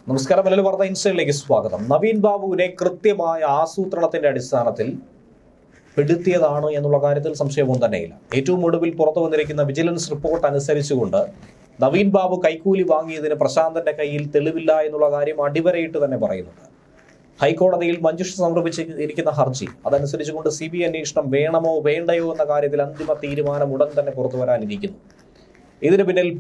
നമസ്കാരം. മലയാളി വാർത്ത ഇൻസൈഡിലേക്ക് സ്വാഗതം. നവീൻ ബാബുവിനെ കൃത്യമായ ആസൂത്രണത്തിന്റെ അടിസ്ഥാനത്തിൽ പെടുത്തിയതാണ് എന്നുള്ള കാര്യത്തിൽ സംശയമൊന്നും തന്നെയില്ല. ഏറ്റവും ഒടുവിൽ പുറത്തു വന്നിരിക്കുന്ന വിജിലൻസ് റിപ്പോർട്ട് അനുസരിച്ചുകൊണ്ട് നവീൻ ബാബു കൈക്കൂലി വാങ്ങിയതിന് പ്രശാന്തന്റെ കയ്യിൽ തെളിവില്ല എന്നുള്ള കാര്യം അടിവരയിട്ട് തന്നെ പറയുന്നുണ്ട്. ഹൈക്കോടതിയിൽ മഞ്ജുഷ സമർപ്പിച്ചിരിക്കുന്ന ഹർജി അതനുസരിച്ചുകൊണ്ട് CBI അന്വേഷണം വേണമോ വേണ്ടയോ എന്ന കാര്യത്തിൽ അന്തിമ തീരുമാനം ഉടൻ തന്നെ പുറത്തു വരാനിരിക്കുന്നു. ഇതിന് പിന്നിൽ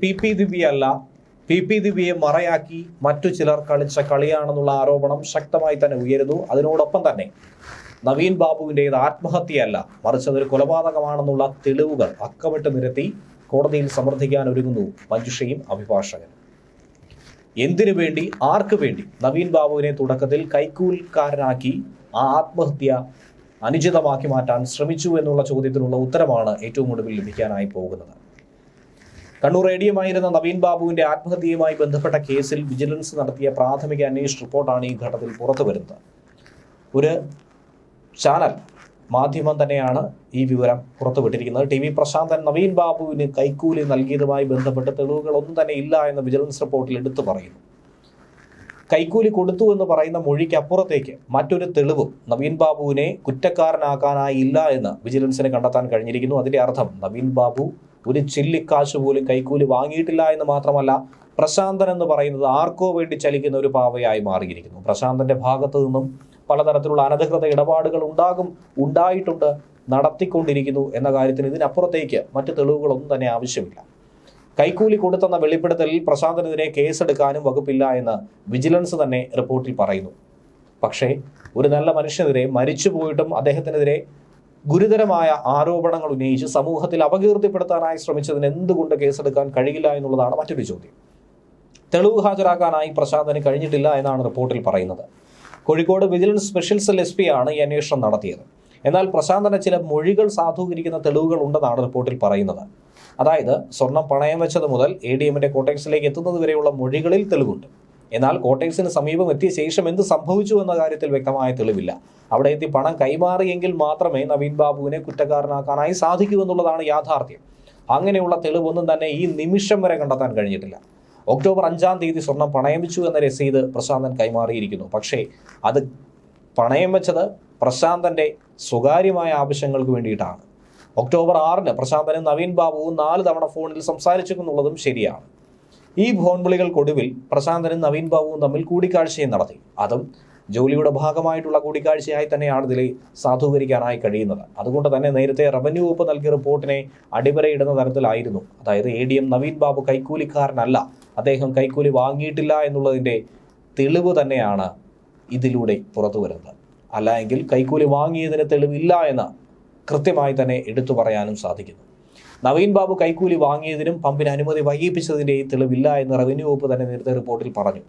PP ദിവ്യയെ മറയാക്കി മറ്റു ചിലർ കളിച്ച കളിയാണെന്നുള്ള ആരോപണം ശക്തമായി തന്നെ ഉയരുന്നു. അതിനോടൊപ്പം തന്നെ നവീൻ ബാബുവിൻ്റേത് ആത്മഹത്യയല്ല, മറിച്ച് അതൊരു കൊലപാതകമാണെന്നുള്ള തെളിവുകൾ അക്കമിട്ട് നിരത്തി കോടതിയിൽ സമർത്ഥിക്കാൻ ഒരുങ്ങുന്നു മഞ്ജുഷയും അഭിഭാഷകനും. എന്തിനു വേണ്ടി, ആർക്ക് വേണ്ടി നവീൻ ബാബുവിനെ തുടക്കത്തിൽ കൈക്കൂലിക്കാരനാക്കി ആ ആത്മഹത്യ അനുചിതമാക്കി മാറ്റാൻ ശ്രമിച്ചു എന്നുള്ള ചോദ്യത്തിനുള്ള ഉത്തരമാണ് ഏറ്റവും ഒടുവിൽ ലഭിക്കാനായി പോകുന്നത്. കണ്ണൂർ ADM ആയിരുന്ന നവീൻ ബാബുവിന്റെ ആത്മഹത്യയുമായി ബന്ധപ്പെട്ട കേസിൽ വിജിലൻസ് നടത്തിയ പ്രാഥമിക അന്വേഷണ റിപ്പോർട്ടാണ് ഈ ഘട്ടത്തിൽ പുറത്തു വരുന്നത്. ഒരു ചാനൽ മാധ്യമം തന്നെയാണ് ഈ വിവരം പുറത്തുവിട്ടിരിക്കുന്നത്. TV പ്രശാന്തൻ നവീൻ ബാബുവിന് കൈക്കൂലി നൽകിയതുമായി ബന്ധപ്പെട്ട് തെളിവുകളൊന്നും തന്നെ ഇല്ല എന്ന് വിജിലൻസ് റിപ്പോർട്ടിൽ എടുത്തു പറയുന്നു. കൈക്കൂലി കൊടുത്തു എന്ന് പറയുന്ന മൊഴിക്ക് അപ്പുറത്തേക്ക് മറ്റൊരു തെളിവും നവീൻ ബാബുവിനെ കുറ്റക്കാരനാക്കാനായില്ല എന്ന് വിജിലൻസിന് കണ്ടെത്താൻ കഴിഞ്ഞിരിക്കുന്നു. അതിന്റെ അർത്ഥം നവീൻ ബാബു ഒരു ചില്ലിക്കാശ് പോലും കൈക്കൂലി വാങ്ങിയിട്ടില്ല എന്ന് മാത്രമല്ല, പ്രശാന്തൻ എന്ന് പറയുന്നത് ആർക്കോ വേണ്ടി ചലിക്കുന്ന ഒരു പാവയായി മാറിയിരിക്കുന്നു. പ്രശാന്തന്റെ ഭാഗത്തു നിന്നും പലതരത്തിലുള്ള അനധികൃത ഇടപാടുകൾ ഉണ്ടായിട്ടുണ്ട്, നടത്തിക്കൊണ്ടിരിക്കുന്നു എന്ന കാര്യത്തിന് ഇതിനപ്പുറത്തേക്ക് മറ്റ് തെളിവുകളൊന്നും തന്നെ ആവശ്യമില്ല. കൈക്കൂലി കൊടുത്തെന്ന വെളിപ്പെടുത്തലിൽ പ്രശാന്തനെതിരെ കേസെടുക്കാനും വകുപ്പില്ല എന്ന് വിജിലൻസ് തന്നെ റിപ്പോർട്ടിൽ പറയുന്നു. പക്ഷേ ഒരു നല്ല മനുഷ്യനെതിരെ, മരിച്ചു പോയിട്ടും അദ്ദേഹത്തിനെതിരെ ഗുരുതരമായ ആരോപണങ്ങൾ ഉന്നയിച്ച് സമൂഹത്തിൽ അപകീർത്തിപ്പെടുത്താനായി ശ്രമിച്ചതിന് എന്തുകൊണ്ട് കേസെടുക്കാൻ കഴിയില്ല എന്നുള്ളതാണ് മറ്റൊരു ചോദ്യം. തെളിവ് ഹാജരാക്കാനായി പ്രശാന്തന് കഴിഞ്ഞിട്ടില്ല എന്നാണ് റിപ്പോർട്ടിൽ പറയുന്നത്. Kozhikode vigilance special cell SP ആണ് ഈ അന്വേഷണം നടത്തിയത്. എന്നാൽ പ്രശാന്തന് ചില മൊഴികൾ സാധൂകരിക്കുന്ന തെളിവുകൾ ഉണ്ടെന്നാണ് റിപ്പോർട്ടിൽ പറയുന്നത്. അതായത് സ്വർണം പണയം വെച്ചത് മുതൽ ADMന്റെ കോട്ടേഴ്സിലേക്ക് എത്തുന്നത് വരെയുള്ള മൊഴികളിൽ തെളിവുണ്ട്. എന്നാൽ കോട്ടേഴ്സിന് സമീപം എത്തിയ ശേഷം എന്ത് സംഭവിച്ചു എന്ന കാര്യത്തിൽ വ്യക്തമായ തെളിവില്ല. അവിടെ എത്തി പണം കൈമാറിയെങ്കിൽ മാത്രമേ നവീൻ ബാബുവിനെ കുറ്റക്കാരനാക്കാനായി സാധിക്കൂ എന്നുള്ളതാണ് യാഥാർത്ഥ്യം. അങ്ങനെയുള്ള തെളിവൊന്നും തന്നെ ഈ നിമിഷം വരെ കണ്ടെത്താൻ കഴിഞ്ഞിട്ടില്ല. ഒക്ടോബർ 5-ാം തീയതി സ്വർണം പണയം വെച്ചു എന്ന രസീത് പ്രശാന്തൻ കൈമാറിയിരിക്കുന്നു. പക്ഷേ അത് പണയം വെച്ചത് പ്രശാന്തന്റെ സ്വകാര്യമായ ആവശ്യങ്ങൾക്ക് വേണ്ടിയിട്ടാണ്. ഒക്ടോബർ 6-ന് പ്രശാന്തനും നവീൻ ബാബുവും 4 തവണ ഫോണിൽ സംസാരിച്ചെന്നുള്ളതും ശരിയാണ്. ഈ ഫോൺ വിളികൾക്കൊടുവിൽ പ്രശാന്തനും നവീൻ ബാബുവും തമ്മിൽ കൂടിക്കാഴ്ചയും നടത്തി. അതും ജോലിയുടെ ഭാഗമായിട്ടുള്ള കൂടിക്കാഴ്ചയായി തന്നെയാണ് ഇതിൽ സാധൂകരിക്കാനായി കഴിയുന്നത്. അതുകൊണ്ട് തന്നെ നേരത്തെ റവന്യൂ വകുപ്പ് നൽകിയ റിപ്പോർട്ടിനെ അടിവരയിടുന്ന തരത്തിലായിരുന്നു. അതായത് ADM നവീൻ ബാബു കൈക്കൂലിക്കാരനല്ല, അദ്ദേഹം കൈക്കൂലി വാങ്ങിയിട്ടില്ല എന്നുള്ളതിൻ്റെ തെളിവ് തന്നെയാണ് ഇതിലൂടെ പുറത്തു വരുന്നത്. അല്ല എങ്കിൽ കൈക്കൂലി വാങ്ങിയതിന് തെളിവില്ല എന്ന് കൃത്യമായി തന്നെ എടുത്തു പറയാനും സാധിക്കുന്നു. നവീൻ ബാബു കൈക്കൂലി വാങ്ങിയതിനും പമ്പിന് അനുമതി വൈകിപ്പിച്ചതിൻ്റെയും തെളിവില്ല എന്ന് റവന്യൂ വകുപ്പ് തന്നെ നേരത്തെ റിപ്പോർട്ടിൽ പറഞ്ഞു.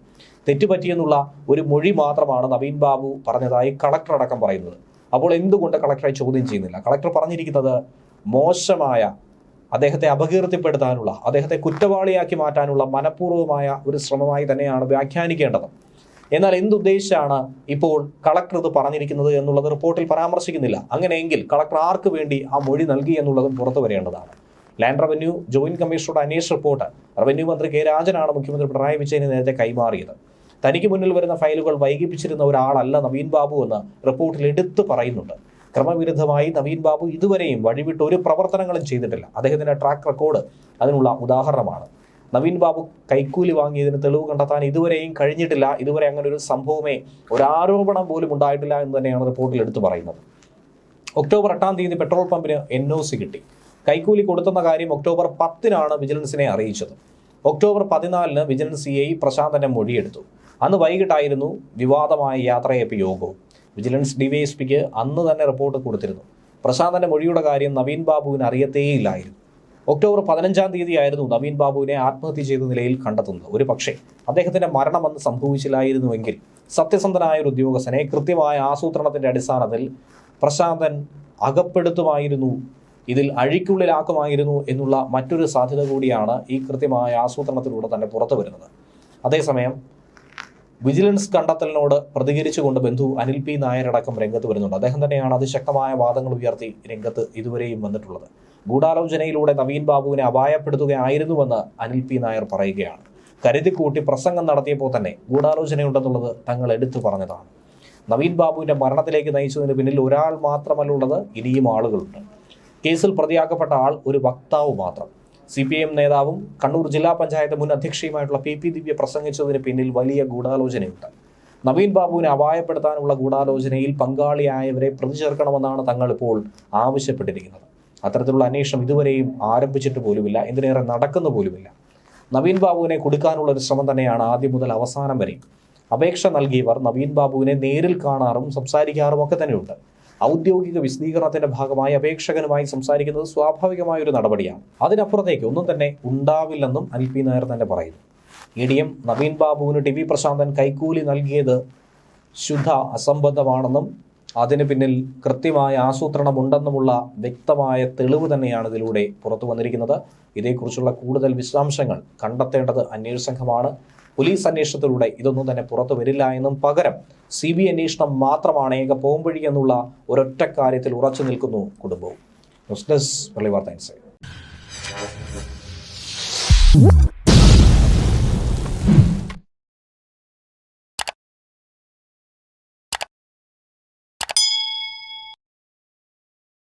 തെറ്റുപറ്റിയെന്നുള്ള ഒരു മൊഴി മാത്രമാണ് നവീൻ ബാബു പറഞ്ഞതായി കളക്ടർ അടക്കം പറയുന്നത്. അപ്പോൾ എന്തുകൊണ്ട് കളക്ടറെ ചോദ്യം ചെയ്യുന്നില്ല? കളക്ടർ പറഞ്ഞിരിക്കുന്നത് മോശമായ, അദ്ദേഹത്തെ അപകീർത്തിപ്പെടുത്താനുള്ള, അദ്ദേഹത്തെ കുറ്റവാളിയാക്കി മാറ്റാനുള്ള മനഃപൂർവ്വമായ ഒരു ശ്രമമായി തന്നെയാണ് വ്യാഖ്യാനിക്കേണ്ടത്. എന്നാൽ എന്തുദ്ദേശിച്ചാണ് ഇപ്പോൾ കളക്ടർ ഇത് പറഞ്ഞിരിക്കുന്നത് എന്നുള്ളത് റിപ്പോർട്ടിൽ പരാമർശിക്കുന്നില്ല. അങ്ങനെയെങ്കിൽ കളക്ടർ ആർക്ക് വേണ്ടി ആ മൊഴി നൽകി എന്നുള്ളതും പുറത്തു വരേണ്ടതാണ്. ലാൻഡ് റവന്യൂ ജോയിന്റ് കമ്മീഷണറുടെ അന്വേഷണ റിപ്പോർട്ട് റവന്യൂ മന്ത്രി K. രാജനാണ് മുഖ്യമന്ത്രി പിണറായി വിജയന് നേരത്തെ കൈമാറിയത്. തനിക്ക് മുന്നിൽ വരുന്ന ഫയലുകൾ വൈകിപ്പിച്ചിരുന്ന ഒരാളല്ല നവീൻ ബാബു എന്ന് റിപ്പോർട്ടിൽ എടുത്തു പറയുന്നുണ്ട്. ക്രമവിരുദ്ധമായി നവീൻ ബാബു ഇതുവരെയും വഴിവിട്ട് ഒരു പ്രവർത്തനങ്ങളും ചെയ്തിട്ടില്ല. അദ്ദേഹത്തിന്റെ ട്രാക്ക് റെക്കോർഡ് അതിനുള്ള ഉദാഹരണമാണ്. നവീൻ ബാബു കൈക്കൂലി വാങ്ങിയതിന് തെളിവ് കണ്ടെത്താൻ ഇതുവരെയും കഴിഞ്ഞിട്ടില്ല. ഇതുവരെ അങ്ങനെ ഒരു സംഭവമേ, ഒരു ആരോപണം പോലും ഉണ്ടായിട്ടില്ല എന്ന് തന്നെയാണ് റിപ്പോർട്ടിൽ എടുത്തു പറയുന്നത്. ഒക്ടോബർ 8-ാം തീയതി പെട്രോൾ പമ്പിന് NOC കിട്ടി. കൈക്കൂലി കൊടുത്തെന്ന കാര്യം ഒക്ടോബർ 10-നാണ് വിജിലൻസിനെ അറിയിച്ചത്. ഒക്ടോബർ 14-ന് വിജിലൻസ് CI പ്രശാന്തന്റെ മൊഴിയെടുത്തു. അന്ന് വൈകിട്ടായിരുന്നു വിവാദമായ യാത്രയപ്പ് യോഗവും. വിജിലൻസ് DYSPക്ക് അന്ന് തന്നെ റിപ്പോർട്ട് കൊടുത്തിരുന്നു. പ്രശാന്തന്റെ മൊഴിയുടെ കാര്യം നവീൻ ബാബുവിന് അറിയത്തേയില്ലായിരുന്നു. ഒക്ടോബർ 15-ാം തീയതിയായിരുന്നു നവീൻ ബാബുവിനെ ആത്മഹത്യ ചെയ്ത നിലയിൽ കണ്ടെത്തുന്നത്. ഒരു പക്ഷേ അദ്ദേഹത്തിന്റെ മരണം അന്ന് സംഭവിച്ചില്ലായിരുന്നുവെങ്കിൽ സത്യസന്ധനായ ഒരു ഉദ്യോഗസ്ഥനെ കൃത്യമായ ആസൂത്രണത്തിന്റെ അടിസ്ഥാനത്തിൽ പ്രശാന്തൻ അകപ്പെടുത്തുമായിരുന്നു, ഇതിൽ അഴിക്കുള്ളിലാക്കുമായിരുന്നു എന്നുള്ള മറ്റൊരു സാധ്യത കൂടിയാണ് ഈ കൃത്യമായ ആസൂത്രണത്തിലൂടെ തന്നെ പുറത്തു വരുന്നത്. അതേസമയം വിജിലൻസ് കണ്ടെത്തലിനോട് പ്രതികരിച്ചുകൊണ്ട് ബന്ധു അനിൽ P. നായർ അടക്കം രംഗത്ത് വരുന്നുണ്ട്. അദ്ദേഹം തന്നെയാണ് അതിശക്തമായ വാദങ്ങൾ ഉയർത്തി രംഗത്ത് ഇതുവരെയും വന്നിട്ടുള്ളത്. ഗൂഢാലോചനയിലൂടെ നവീൻ ബാബുവിനെ അപായപ്പെടുത്തുകയായിരുന്നുവെന്ന് അനിൽ P. നായർ പറയുകയാണ്. കരുതിക്കൂട്ടി പ്രസംഗം നടത്തിയപ്പോൾ തന്നെ ഗൂഢാലോചനയുണ്ടെന്നുള്ളത് തങ്ങൾ എടുത്തു പറഞ്ഞതാണ്. നവീൻ ബാബുവിന്റെ മരണത്തിലേക്ക് നയിച്ചതിന് പിന്നിൽ ഒരാൾ മാത്രമല്ല ഉള്ളത്, ഇനിയും ആളുകളുണ്ട്. കേസിൽ പ്രതിയാക്കപ്പെട്ട ആൾ ഒരു വക്താവ് മാത്രം. CPIM നേതാവും കണ്ണൂർ ജില്ലാ പഞ്ചായത്ത് മുൻ അധ്യക്ഷയുമായിട്ടുള്ള PP ദിവ്യ പ്രസംഗിച്ചതിന് പിന്നിൽ വലിയ ഗൂഢാലോചനയുണ്ട്. നവീൻ ബാബുവിനെ അപായപ്പെടുത്താനുള്ള ഗൂഢാലോചനയിൽ പങ്കാളിയായവരെ പ്രതി ചേർക്കണമെന്നാണ് തങ്ങൾ ഇപ്പോൾ ആവശ്യപ്പെട്ടിരിക്കുന്നത്. അത്തരത്തിലുള്ള അന്വേഷണം ഇതുവരെയും ആരംഭിച്ചിട്ട് പോലുമില്ല, എന്തിനേറെ നടക്കുന്നു പോലുമില്ല. നവീൻ ബാബുവിനെ കൊടുക്കാനുള്ള ഒരു ശ്രമം തന്നെയാണ് ആദ്യം മുതൽ അവസാനം വരെ. അപേക്ഷ നൽകിയവർ നവീൻ ബാബുവിനെ നേരിൽ കാണാറും സംസാരിക്കാറും ഒക്കെ തന്നെയുണ്ട്. ഔദ്യോഗിക വിശദീകരണത്തിന്റെ ഭാഗമായി അപേക്ഷകനുമായി സംസാരിക്കുന്നത് സ്വാഭാവികമായ ഒരു നടപടിയാണ്. അതിനപ്പുറത്തേക്ക് ഒന്നും തന്നെ ഉണ്ടാവില്ലെന്നും അനിൽ പി നായർ തന്നെ പറയുന്നു. ADM നവീൻ ബാബുവിന് TV പ്രശാന്തൻ കൈക്കൂലി നൽകിയത് ശുദ്ധ അസംബന്ധമാണെന്നും അതിന് പിന്നിൽ കൃത്യമായ ആസൂത്രണമുണ്ടെന്നുമുള്ള വ്യക്തമായ തെളിവ് തന്നെയാണ് ഇതിലൂടെ പുറത്തു വന്നിരിക്കുന്നത്. ഇതേക്കുറിച്ചുള്ള കൂടുതൽ വിശദാംശങ്ങൾ കണ്ടെത്തേണ്ടത് അന്വേഷണ സംഘമാണ്. പോലീസ് അന്വേഷണത്തിലൂടെ ഇതൊന്നും തന്നെ പുറത്തു വരില്ല എന്നും പകരം CBI അന്വേഷണം മാത്രമാണ് ഏക പോംവഴി എന്നുള്ള ഒരൊറ്റ കാര്യത്തിൽ ഉറച്ചു നിൽക്കുന്നു കുടുംബവും. ന്യൂസ് ഡെസ്ക് വെള്ളി വാർത്ത ഇൻസൈഡ്.